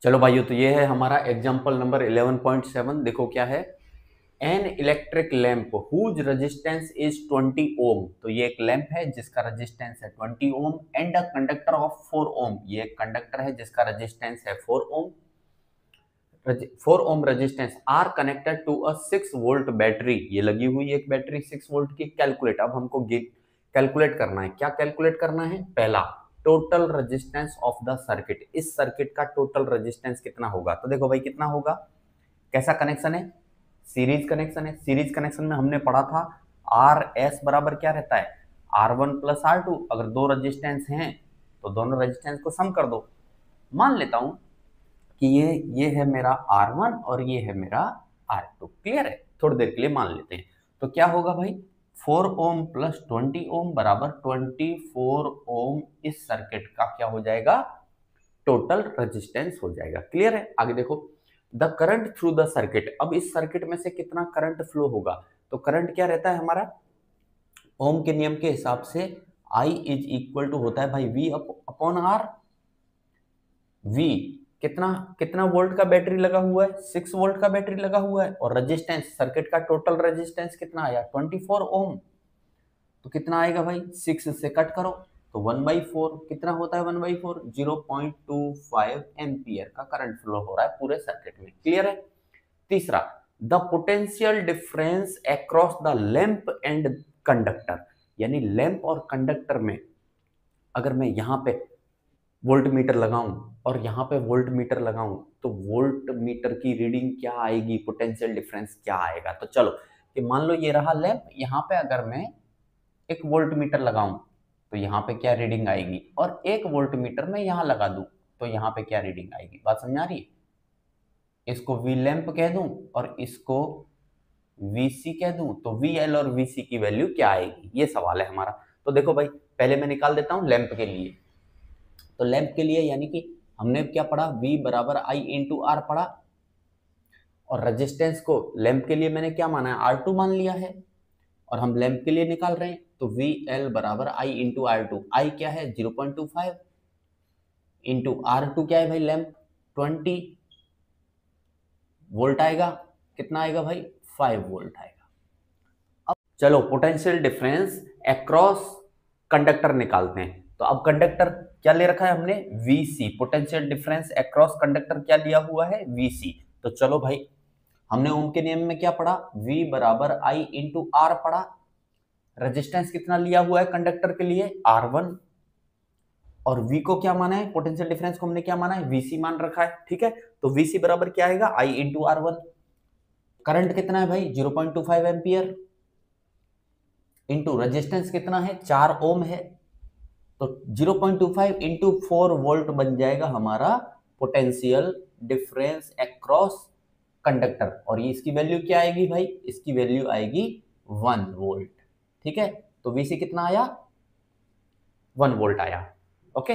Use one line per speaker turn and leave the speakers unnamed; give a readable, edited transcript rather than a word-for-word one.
चलो भाइयों, तो ये है हमारा एग्जाम्पल नंबर 11.7। देखो क्या है, an electric lamp whose resistance is 20 ohm. तो ये एक लैंप है जिसका रेजिस्टेंस है 20 ohm and a conductor of 4 ohm. ये एक कंडक्टर है जिसका रेजिस्टेंस है 4 ohm. 4 ohm resistance are connected to a 6 volt battery. ये लगी हुई है एक बैटरी 6 वोल्ट की। कैलकुलेट, अब हमको कैलकुलेट करना है। क्या कैलकुलेट करना है? पहला, total resistance of the circuit. इस सर्किट का टोटल रेजिस्टेंस कितना होगा? तो देखो भाई कितना होगा। कैसा कनेक्शन है? सीरीज कनेक्शन है। सीरीज कनेक्शन में हमने पढ़ा था आर एस बराबर क्या रहता है? R1 plus R2। अगर दो रेजिस्टेंस हैं तो दोनों रेजिस्टेंस को सम कर दो। मान लेता हूं कि ये है मेरा R1 और ये है मेरा R2। क्लियर है? थोड़ी देर के लिए मान लेते हैं। तो क्या होगा भाई, 4 ओम प्लस 20 ओम बराबर 24 ओम। इस सर्किट का क्या हो जाएगा? टोटल रेजिस्टेंस हो जाएगा। क्लियर है? आगे देखो, the current through the circuit. अब इस सर्किट में से कितना करंट फ्लो होगा? तो करंट क्या रहता है हमारा ओम के नियम के हिसाब से? I इज इक्वल टू होता है भाई V अपॉन R। V कितना कितना वोल्ट का बैटरी लगा हुआ है? 6 वोल्ट का बैटरी लगा हुआ है। और रेजिस्टेंस, सर्किट का टोटल रेजिस्टेंस कितना आया? 24 ओम। तो कितना आएगा भाई? 6 से कट करो तो 1/4। कितना होता है 1/4? 0.25 एम्पियर का करंट फ्लो हो रहा है पूरे सर्किट में। क्लियर है? तीसरा, the potential difference across the lamp and conductor. यानी लैंप और कंडक्टर में अगर मैं यहां पे वोल्ट मीटर लगाऊं और यहां पे वोल्ट मीटर लगाऊं तो वोल्ट मीटर की रीडिंग क्या आएगी? पोटेंशियल डिफरेंस क्या आएगा? तो चलो, कि मान लो ये रहा लैंप, यहां पे अगर मैं एक वोल्ट मीटर लगाऊं तो यहाँ पे क्या रीडिंग आएगी, और एक वोल्ट मीटर मैं यहाँ लगा दूं तो यहाँ पे क्या रीडिंग आएगी? बात समझ आ रही है? इसको वी लैंप कह दूं और इसको वीसी कह दूं तो वी एल और वीसी की वैल्यू क्या आएगी? ये सवाल है हमारा। तो देखो भाई, पहले मैं निकाल देता हूं लैंप के लिए। तो लैंप के लिए यानी कि हमने क्या पढ़ा? V बराबर I इंटू आर पढ़ा। और रेजिस्टेंस को लैंप के लिए मैंने क्या माना है? R2 मान लिया है। और हम लैंप के लिए निकाल रहे हैं तो वी एल बराबर I इंटू R2। आई क्या है? 0.25 इंटू R2 क्या है भाई? लैंप 20 वोल्ट आएगा। कितना आएगा भाई? 5 वोल्ट आएगा। अब चलो पोटेंशियल डिफरेंस अक्रॉस कंडक्टर निकालते हैं। तो अब कंडक्टर क्या ले रखा है हमने? VC। Potential difference across conductor क्या लिया हुआ है? VC। तो चलो भाई, हमने ओम के नियम में क्या पढ़ा? V बराबर I इंटू आर पढ़ा। रेजिस्टेंस कितना लिया हुआ है कंडक्टर के लिए? R1। और V को क्या माना है? पोटेंशियल डिफरेंस को हमने क्या माना है? VC मान रखा है। ठीक है, तो VC बराबर क्या आएगा? I into R1। करंट कितना है भाई? 0.25 एम्पियर। इंटू रेजिस्टेंस कितना है? 4 ओम है। तो 0.25 इंटू 4 वोल्ट बन जाएगा हमारा पोटेंशियल डिफरेंस अक्रॉस कंडक्टर। और ये इसकी वैल्यू क्या आएगी भाई? इसकी वैल्यू आएगी 1 वोल्ट। ठीक है, तो VC कितना आया? 1 वोल्ट आया। ओके,